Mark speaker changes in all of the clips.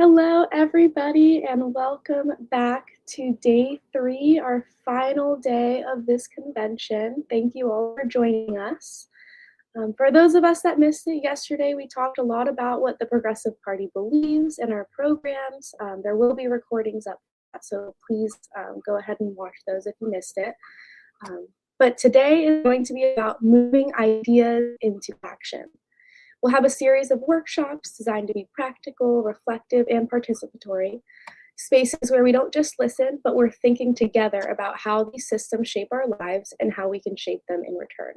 Speaker 1: Hello, everybody, and welcome back to day 3, our final day of this convention. Thank you all for joining us. For those of us that missed it yesterday, we talked a lot about what the Progressive Party believes in our programs. There will be recordings up, so please go ahead and watch those if you missed it. But today is going to be about moving ideas into action. We'll have a series of workshops designed to be practical, reflective, and participatory, spaces where we don't just listen, but we're thinking together about how these systems shape our lives and how we can shape them in return.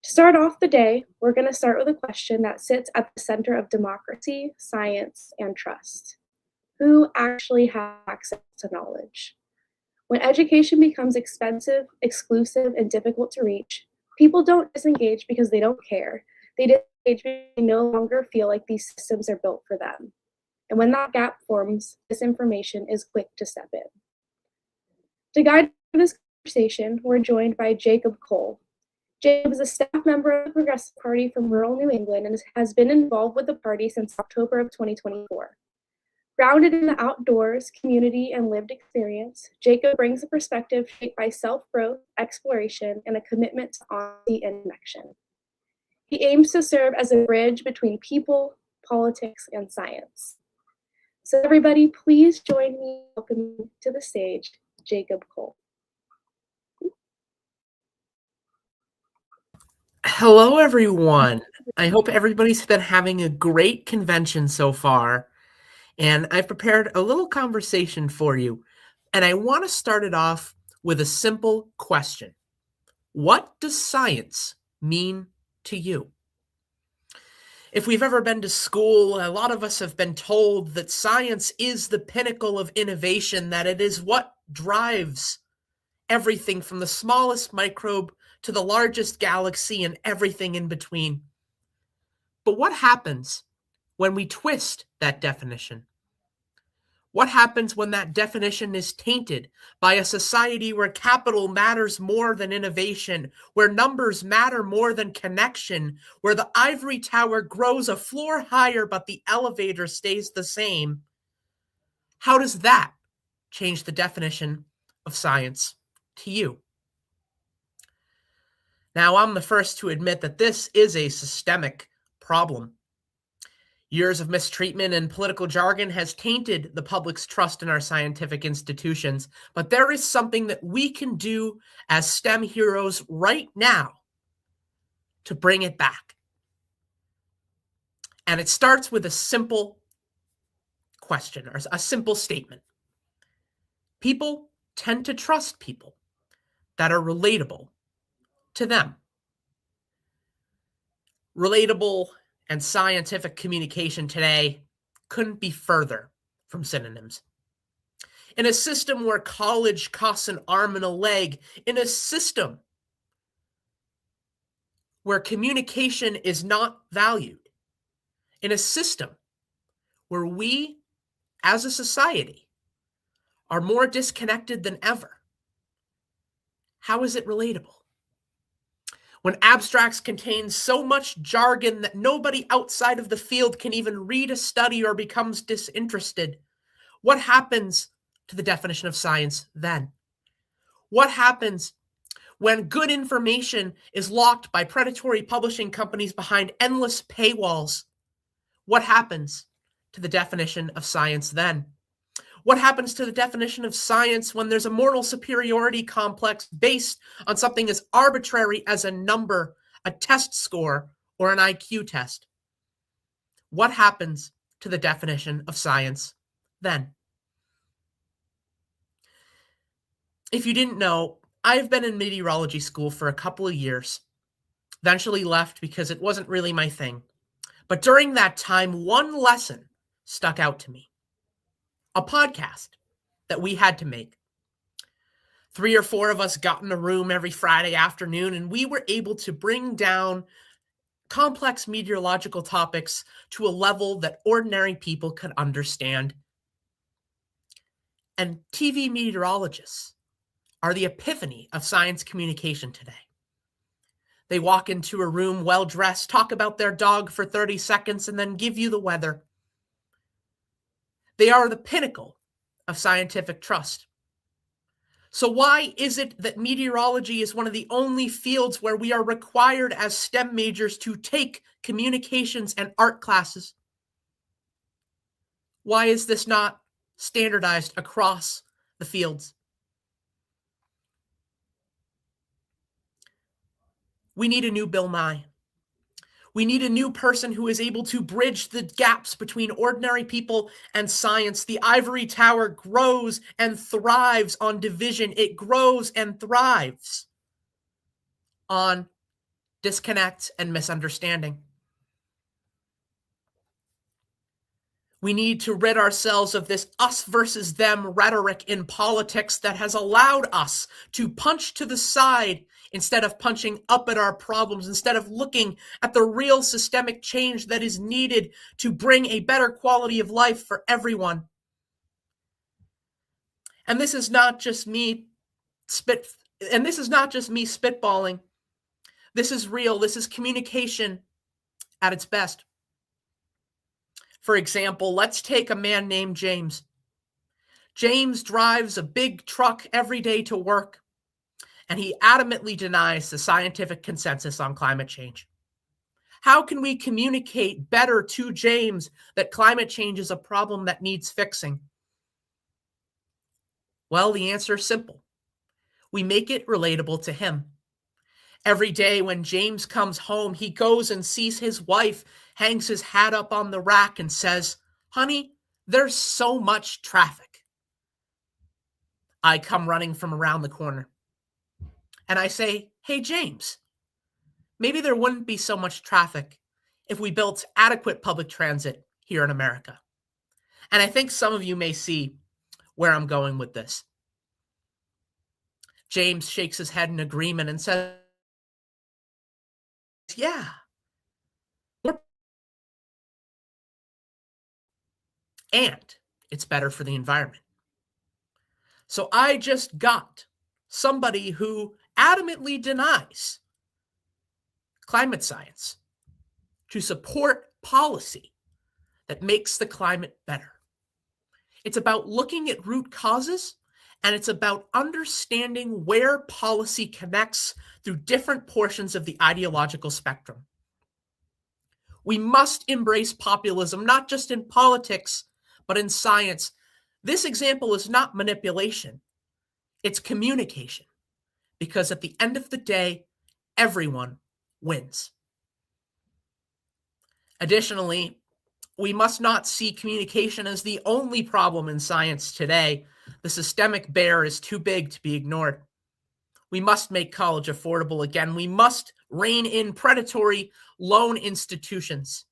Speaker 1: To start off the day, we're going to start with a question that sits at the center of democracy, science, and trust. Who actually has access to knowledge? When education becomes expensive, exclusive, and difficult to reach, people don't disengage because they don't care. They disengage because they no longer feel like these systems are built for them. And when that gap forms, disinformation is quick to step in. To guide this conversation, we're joined by Jacob Cole. Jacob is a staff member of the Progressive Party from rural New England and has been involved with the party since October of 2024. Grounded in the outdoors, community, and lived experience, Jacob brings a perspective shaped by self-growth, exploration, and a commitment to honesty and connection. He aims to serve as a bridge between people, politics, and science. So everybody, please join me in welcoming to the stage, Jacob Cole.
Speaker 2: Hello, everyone. I hope everybody's been having a great convention so far. And I've prepared a little conversation for you. And I want to start it off with a simple question. What does science mean to you? If we've ever been to school, a lot of us have been told that science is the pinnacle of innovation, that it is what drives everything from the smallest microbe to the largest galaxy and everything in between. But what happens when we twist that definition? What happens when that definition is tainted by a society where capital matters more than innovation, where numbers matter more than connection, where the ivory tower grows a floor higher but the elevator stays the same? How does that change the definition of science to you? Now, I'm the first to admit that this is a systemic problem. Years of mistreatment and political jargon has tainted the public's trust in our scientific institutions, but there is something that we can do as STEM heroes right now to bring it back. And it starts with a simple question or a simple statement. People tend to trust people that are relatable to them. Relatable and scientific communication today couldn't be further from synonyms. In a system where college costs an arm and a leg, in a system where communication is not valued, in a system where we, as a society, are more disconnected than ever, how is it relatable? When abstracts contain so much jargon that nobody outside of the field can even read a study or becomes disinterested, what happens to the definition of science then? What happens when good information is locked by predatory publishing companies behind endless paywalls? What happens to the definition of science then? What happens to the definition of science when there's a moral superiority complex based on something as arbitrary as a number, a test score, or an IQ test? What happens to the definition of science then? If you didn't know, I've been in meteorology school for a couple of years, eventually left because it wasn't really my thing. But during that time, one lesson stuck out to me. A podcast that we had to make. 3 or 4 of us got in a room every Friday afternoon, and we were able to bring down complex meteorological topics to a level that ordinary people could understand. And TV meteorologists are the epiphany of science communication today. They walk into a room well-dressed, talk about their dog for 30 seconds, and then give you the weather. They are the pinnacle of scientific trust. So why is it that meteorology is one of the only fields where we are required as STEM majors to take communications and art classes? Why is this not standardized across the fields? We need a new Bill Nye. We need a new person who is able to bridge the gaps between ordinary people and science. The ivory tower grows and thrives on division. It grows and thrives on disconnect and misunderstanding. We need to rid ourselves of this us versus them rhetoric in politics that has allowed us to punch to the side instead of punching up at our problems, instead of looking at the real systemic change that is needed to bring a better quality of life for everyone. And this is not just me spitballing. This is real. This is communication at its best. For example, let's take a man named James. James drives a big truck every day to work, and he adamantly denies the scientific consensus on climate change. How can we communicate better to James that climate change is a problem that needs fixing? Well, the answer is simple. We make it relatable to him. Every day when James comes home, he goes and sees his wife, hangs his hat up on the rack and says, "Honey, there's so much traffic." I come running from around the corner and I say, "Hey, James, maybe there wouldn't be so much traffic if we built adequate public transit here in America." And I think some of you may see where I'm going with this. James shakes his head in agreement and says, "Yeah, and it's better for the environment." So I just got somebody who adamantly denies climate science to support policy that makes the climate better. It's about looking at root causes, and it's about understanding where policy connects through different portions of the ideological spectrum. We must embrace populism, not just in politics, but in science. This example is not manipulation, it's communication. Because at the end of the day, everyone wins. Additionally, we must not see communication as the only problem in science today. The systemic bear is too big to be ignored. We must make college affordable again. We must rein in predatory loan institutions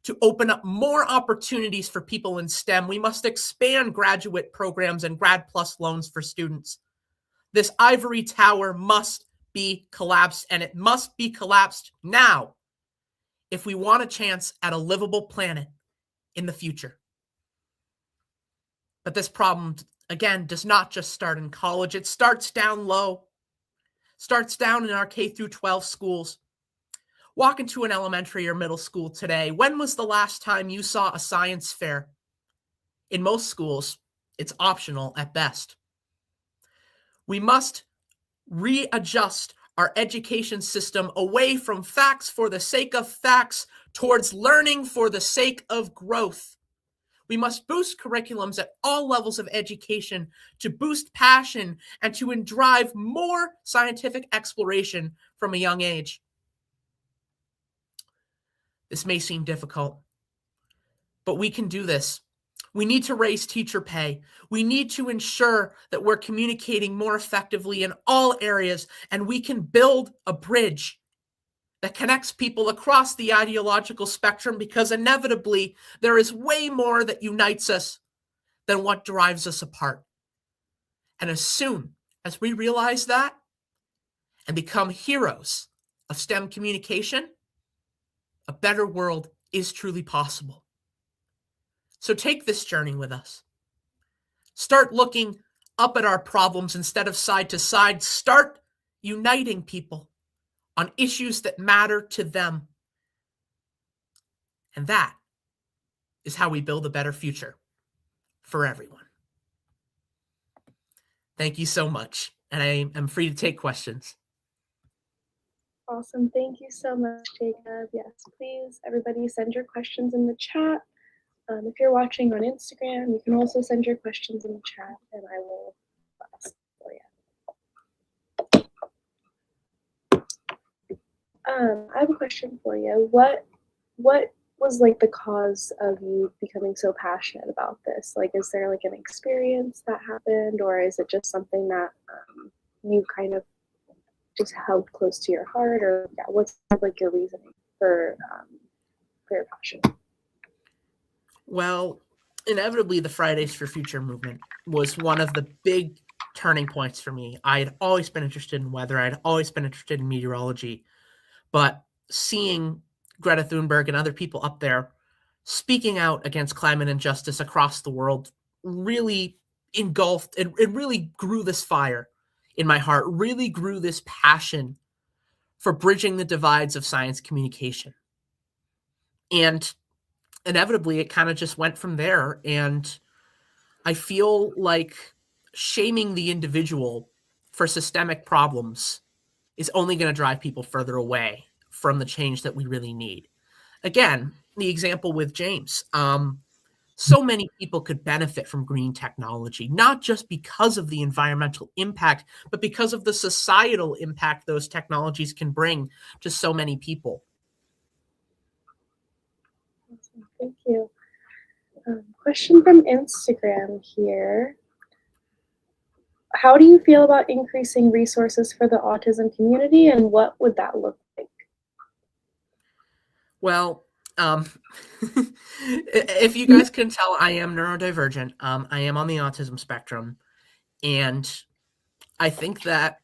Speaker 2: to open up more opportunities for people in STEM. We must expand graduate programs and Grad Plus loans for students. This ivory tower must be collapsed, and it must be collapsed now if we want a chance at a livable planet in the future. But this problem, again, does not just start in college. It starts down low, starts down in our K through 12 schools. Walk into an elementary or middle school today. When was the last time you saw a science fair? In most schools, it's optional at best. We must readjust our education system away from facts for the sake of facts towards learning for the sake of growth. We must boost curriculums at all levels of education to boost passion and to drive more scientific exploration from a young age. This may seem difficult, but we can do this. We need to raise teacher pay. We need to ensure that we're communicating more effectively in all areas, and we can build a bridge that connects people across the ideological spectrum, because inevitably there is way more that unites us than what drives us apart. And as soon as we realize that and become heroes of STEM communication, a better world is truly possible. So take this journey with us. Start looking up at our problems instead of side to side. Start uniting people on issues that matter to them. And that is how we build a better future. for everyone. Thank you so much. And I am free to take questions.
Speaker 1: Awesome. Thank you so much, Jacob. Yes, please, everybody send your questions in the chat. If you're watching on Instagram, you can also send your questions in the chat and I will ask for you. I have a question for you. What was like the cause of you becoming so passionate about this? Like, is there like an experience that happened, or is it just something that you kind of just held close to your heart, or yeah, what's like your reasoning for your passion?
Speaker 2: Well, inevitably, the Fridays for Future movement was one of the big turning points for me. I had always been interested in weather. I'd always been interested in meteorology, but seeing Greta Thunberg and other people up there speaking out against climate injustice across the world really engulfed, it really grew this fire in my heart, really grew this passion for bridging the divides of science communication. And inevitably, it kind of just went from there. And I feel like shaming the individual for systemic problems is only going to drive people further away from the change that we really need. Again, the example with James, so many people could benefit from green technology, not just because of the environmental impact, but because of the societal impact those technologies can bring to so many people.
Speaker 1: Awesome. Thank you. Question from Instagram here. How do you feel about increasing resources for the autism community, and what would that look like?
Speaker 2: Well, if you guys can tell, I am neurodivergent. I am on the autism spectrum. And I think that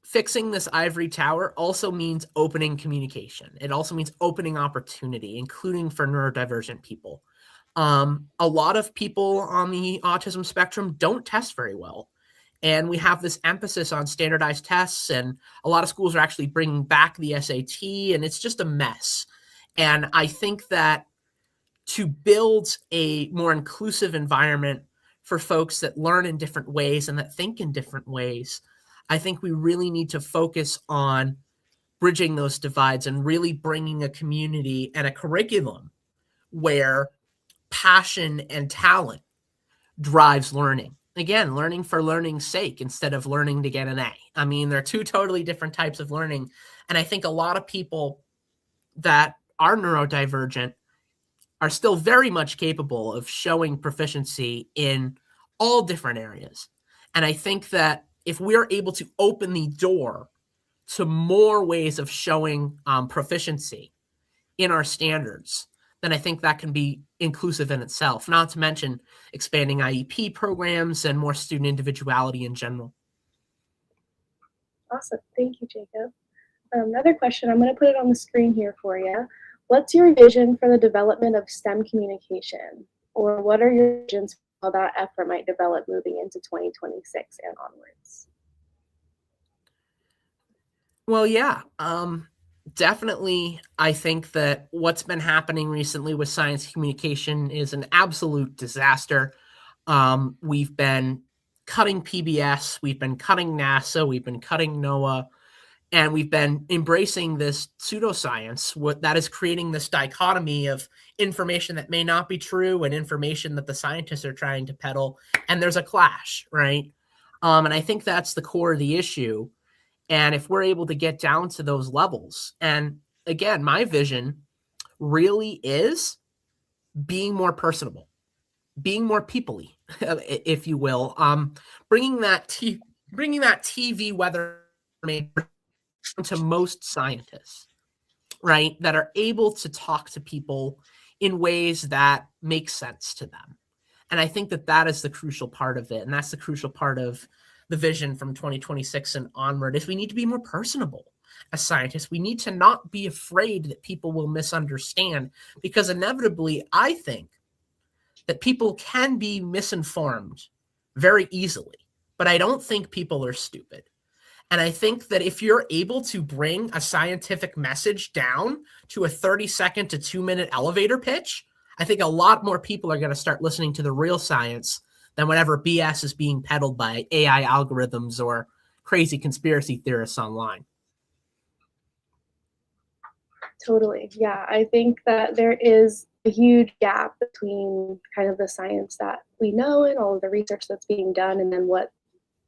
Speaker 2: fixing this ivory tower also means opening communication. It also means opening opportunity, including for neurodivergent people. A lot of people on the autism spectrum don't test very well. And we have this emphasis on standardized tests, and a lot of schools are actually bringing back the SAT, and it's just a mess. And I think that to build a more inclusive environment for folks that learn in different ways and that think in different ways, I think we really need to focus on bridging those divides and really bringing a community and a curriculum where passion and talent drives learning. Again, learning for learning's sake instead of learning to get an A. I mean, they're two totally different types of learning. And I think a lot of people that are neurodivergent are still very much capable of showing proficiency in all different areas. And I think that if we're able to open the door to more ways of showing proficiency in our standards, then I think that can be inclusive in itself, not to mention expanding IEP programs and more student individuality in general.
Speaker 1: Awesome. Thank you, Jacob. Another question, I'm going to put it on the screen here for you. What's your vision for the development of STEM communication? Or what are your visions for how that effort might develop moving into 2026 and onwards?
Speaker 2: Well, yeah, definitely. I think that what's been happening recently with science communication is an absolute disaster. We've been cutting PBS, we've been cutting NASA, we've been cutting NOAA, and we've been embracing this pseudoscience that is creating this dichotomy of information that may not be true and information that the scientists are trying to peddle. And there's a clash, right? And I think that's the core of the issue. And if we're able to get down to those levels, and again, my vision really is being more personable, being more people-y, if you will, bringing that TV weather to most scientists, right, that are able to talk to people in ways that make sense to them. And I think that that is the crucial part of it. And that's the crucial part of the vision from 2026 and onward, is we need to be more personable as scientists. We need to not be afraid that people will misunderstand, because inevitably, I think that people can be misinformed very easily, but I don't think people are stupid. And I think that if you're able to bring a scientific message down to a 30-second to 2-minute elevator pitch, I think a lot more people are going to start listening to the real science than whatever BS is being peddled by AI algorithms or crazy conspiracy theorists online.
Speaker 1: Totally. Yeah, I think that there is a huge gap between kind of the science that we know and all of the research that's being done, and then what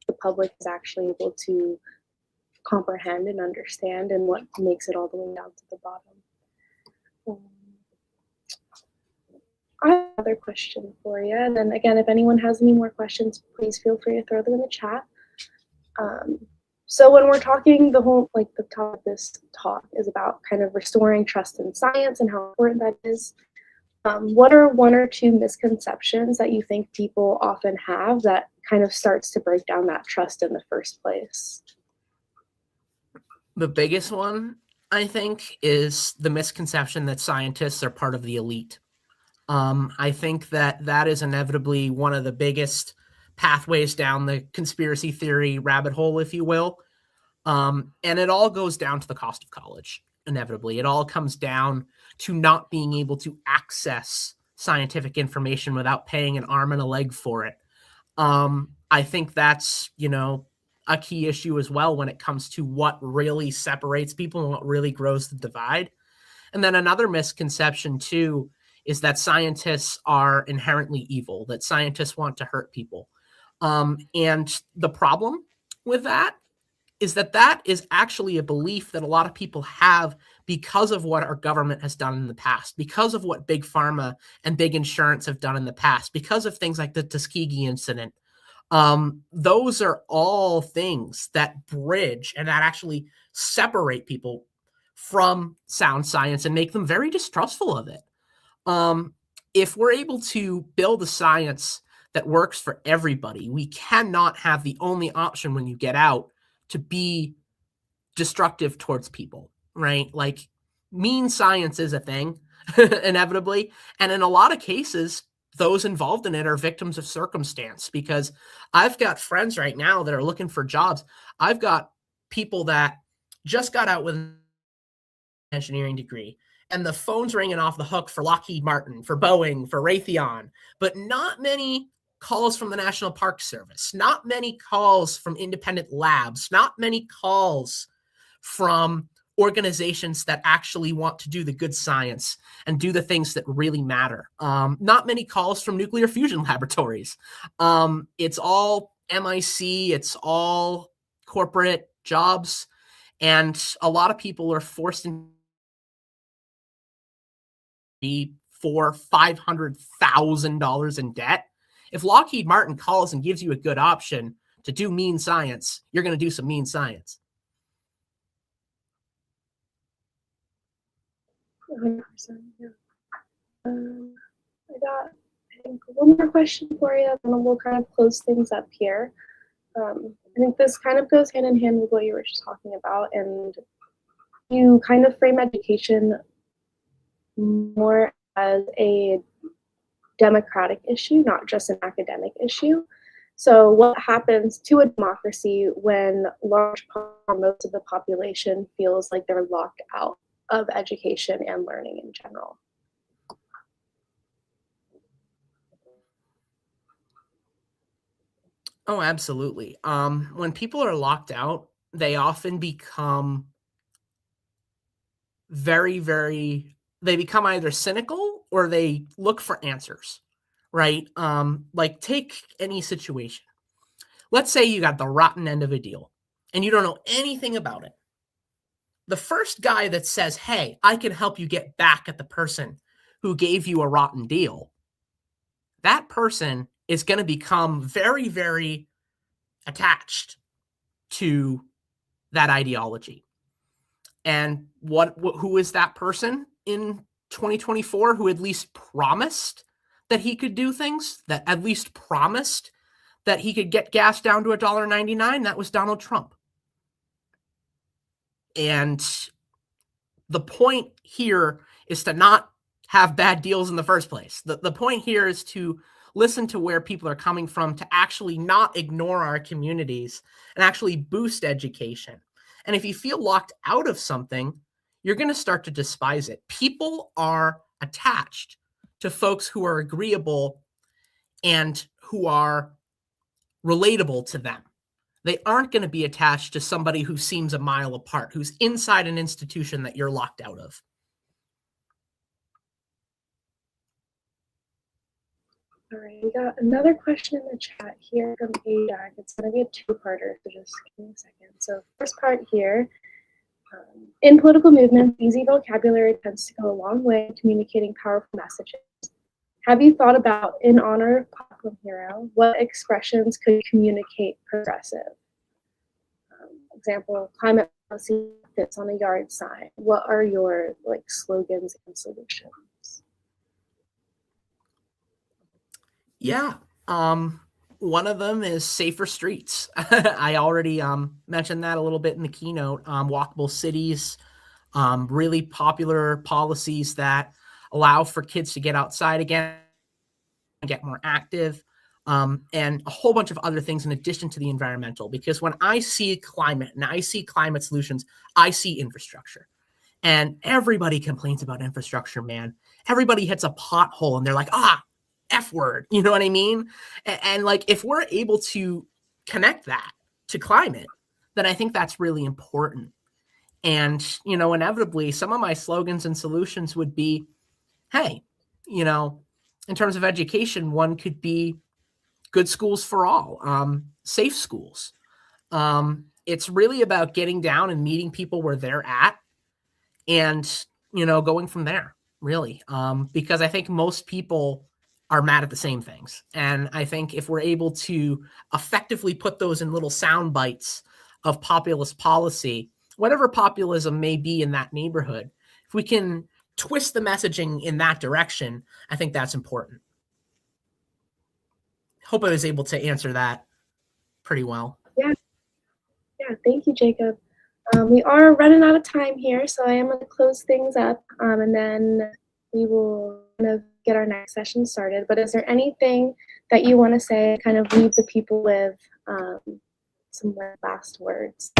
Speaker 1: the public is actually able to comprehend and understand, and what makes it all the way down to the bottom. I have another question for you. And then again, if anyone has any more questions, please feel free to throw them in the chat. So when we're talking, the top of this talk is about kind of restoring trust in science and how important that is. What are one or two misconceptions that you think people often have that kind of starts to break down that trust in the first place?
Speaker 2: The biggest one, I think, is the misconception that scientists are part of the elite. I think that is inevitably one of the biggest pathways down the conspiracy theory rabbit hole, if you will. And it all goes down to the cost of college, inevitably. It all comes down to not being able to access scientific information without paying an arm and a leg for it. I think that's, a key issue as well when it comes to what really separates people and what really grows the divide. And then another misconception, too, is that scientists are inherently evil, that scientists want to hurt people. And the problem with that is that is actually a belief that a lot of people have because of what our government has done in the past, because of what big pharma and big insurance have done in the past, because of things like the Tuskegee incident. Those are all things that bridge and that actually separate people from sound science and make them very distrustful of it. If we're able to build a science that works for everybody, we cannot have the only option when you get out to be destructive towards people, right? Like, mean science is a thing, inevitably. And in a lot of cases, those involved in it are victims of circumstance, because I've got friends right now that are looking for jobs. I've got people that just got out with an engineering degree, and the phone's ringing off the hook for Lockheed Martin, for Boeing, for Raytheon, but not many calls from the National Park Service, not many calls from independent labs, not many calls from organizations that actually want to do the good science and do the things that really matter. Not many calls from nuclear fusion laboratories. It's all MIC, it's all corporate jobs, and a lot of people are forced to be $500,000 in debt. If Lockheed Martin calls and gives you a good option to do mean science, you're going to do some mean science.
Speaker 1: 100%. Yeah. I got, I think, one more question for you, and then we'll kind of close things up here. I think this kind of goes hand in hand with what you were just talking about, and you kind of frame education more as a democratic issue, not just an academic issue. So what happens to a democracy when most of the population feels like they're locked out of education and learning in general?
Speaker 2: Oh, absolutely. When people are locked out, they often become they become either cynical or they look for answers, right? Like, take any situation. Let's say you got the rotten end of a deal and you don't know anything about it. The first guy that says, hey, I can help you get back at the person who gave you a rotten deal, that person is going to become very, very attached to that ideology. And who is that person in 2024 who at least promised that he could do things, that at least promised that he could get gas down to $1.99? That was Donald Trump. And the point here is to not have bad deals in the first place. The point here is to listen to where people are coming from, to actually not ignore our communities and actually boost education. And if you feel locked out of something, you're going to start to despise it. People are attached to folks who are agreeable and who are relatable to them. They aren't going to be attached to somebody who seems a mile apart, who's inside an institution that you're locked out of.
Speaker 1: All right, we got another question in the chat here from ADAC. It's going to be a two-parter, so just give me a second. So first part here, in political movements, easy vocabulary tends to go a long way in communicating powerful messages. Have you thought about, in honor of Parkland Hero, what expressions could communicate progressive? Example, climate policy fits on a yard sign. What are your slogans and solutions?
Speaker 2: Yeah. One of them is safer streets. I already mentioned that a little bit in the keynote. Walkable cities, really popular policies that allow for kids to get outside again, get more active, and a whole bunch of other things in addition to the environmental. Because when I see climate and I see climate solutions, I see infrastructure. And everybody complains about infrastructure, man. Everybody hits a pothole and they're like, F word, you know what I mean? And like, if we're able to connect that to climate, then I think that's really important. And, inevitably, some of my slogans and solutions would be, hey, in terms of education, one could be good schools for all, safe schools. It's really about getting down and meeting people where they're at and, going from there, really. Because I think most people are mad at the same things. And I think if we're able to effectively put those in little sound bites of populist policy, whatever populism may be in that neighborhood, if we can twist the messaging in that direction, I think that's important. Hope I was able to answer that pretty well.
Speaker 1: Yeah, thank you, Jacob. We are running out of time here, so I am going to close things up, and then we will kind of get our next session started. But is there anything that you want to say, kind of leave the people with some last words?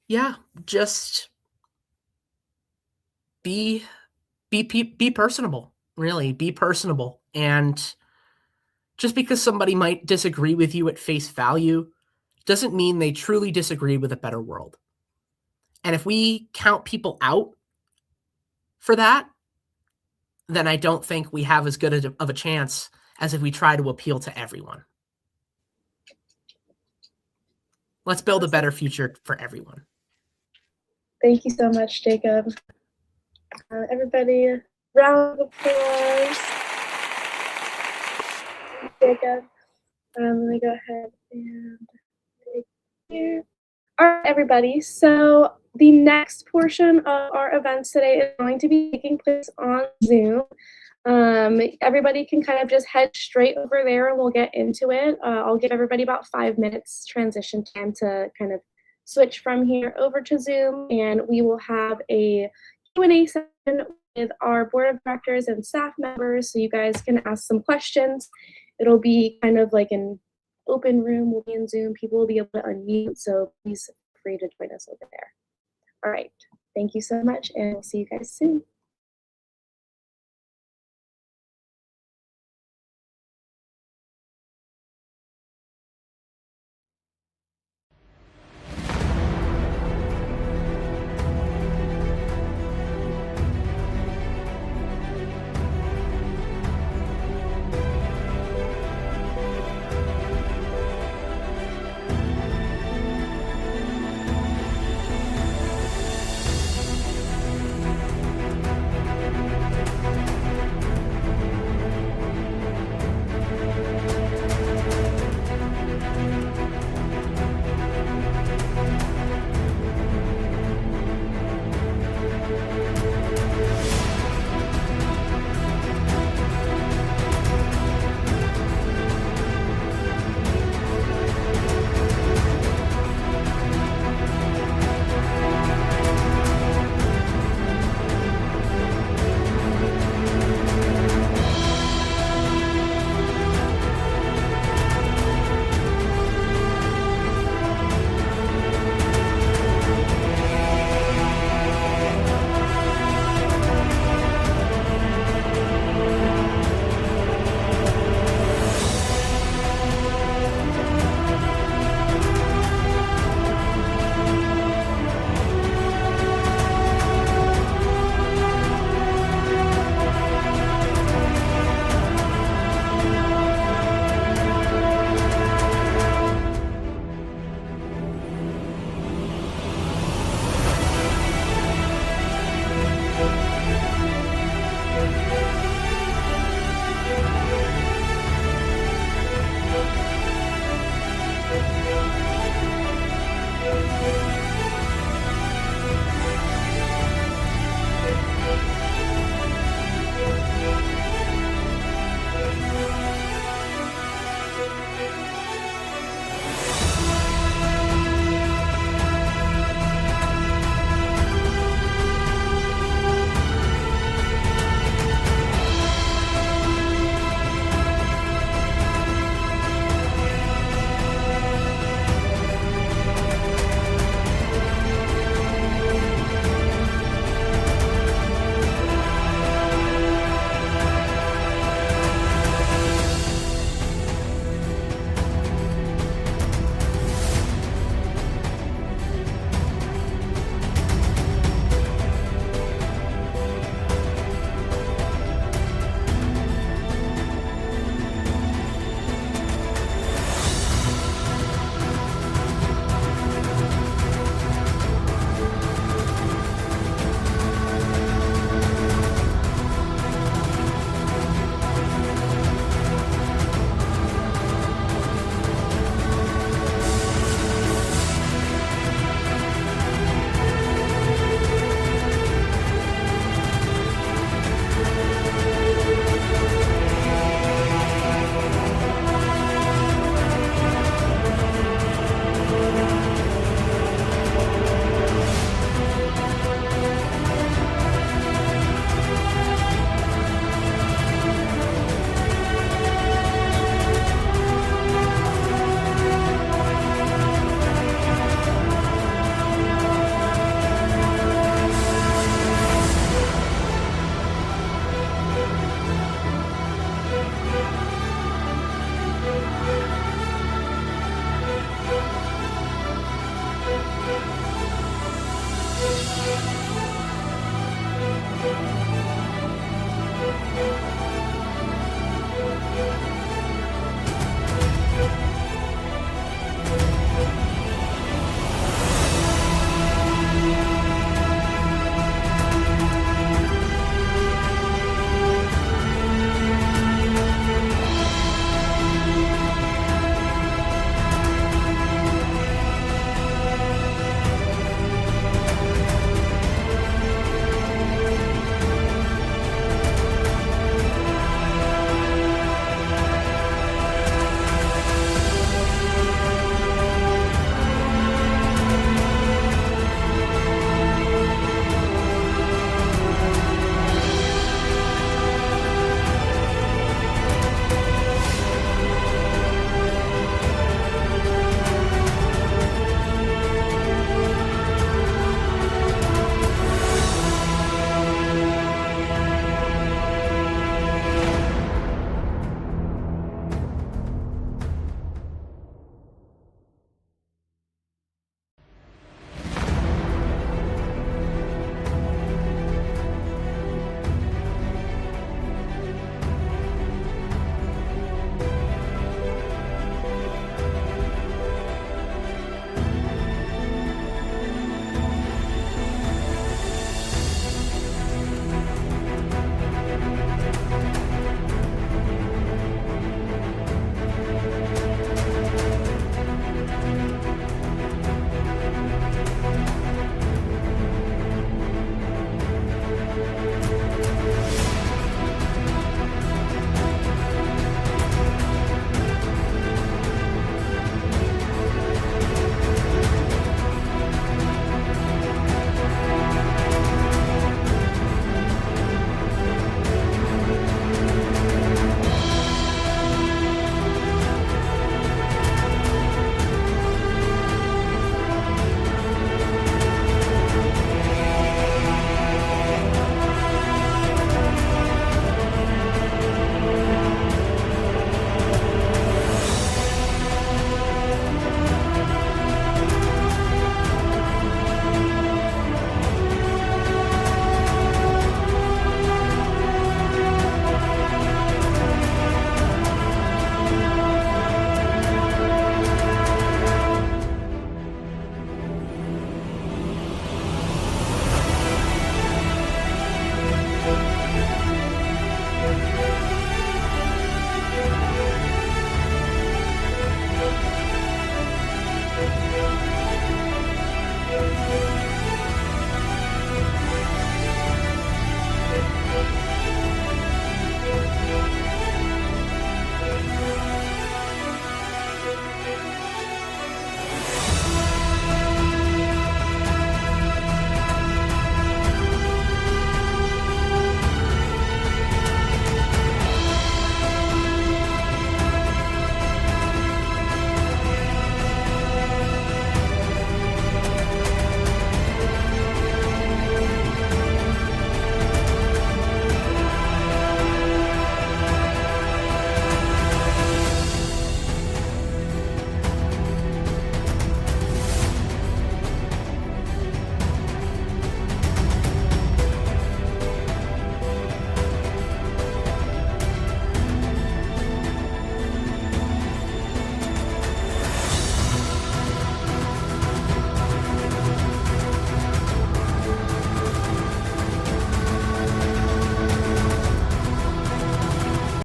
Speaker 2: Yeah, just be personable, really. Be personable. And just because somebody might disagree with you at face value doesn't mean they truly disagree with a better world. And if we count people out for that, then I don't think we have as good of a chance as if we try to appeal to everyone. Let's build a better future for everyone.
Speaker 1: Thank you so much, Jacob. Everybody, round of applause. Jacob. Let me go ahead and take you. All right, everybody. So the next portion of our events today is going to be taking place on Zoom. Everybody can kind of just head straight over there and we'll get into it. I'll give everybody about 5 minutes transition time to kind of switch from here over to Zoom, and we will have a Q&A session with our board of directors and staff members, so you guys can ask some questions. It'll be kind of like an open room. We'll be in Zoom. People will be able to unmute, so please feel free to join us over there. All right. Thank you so much, and we'll see you guys soon.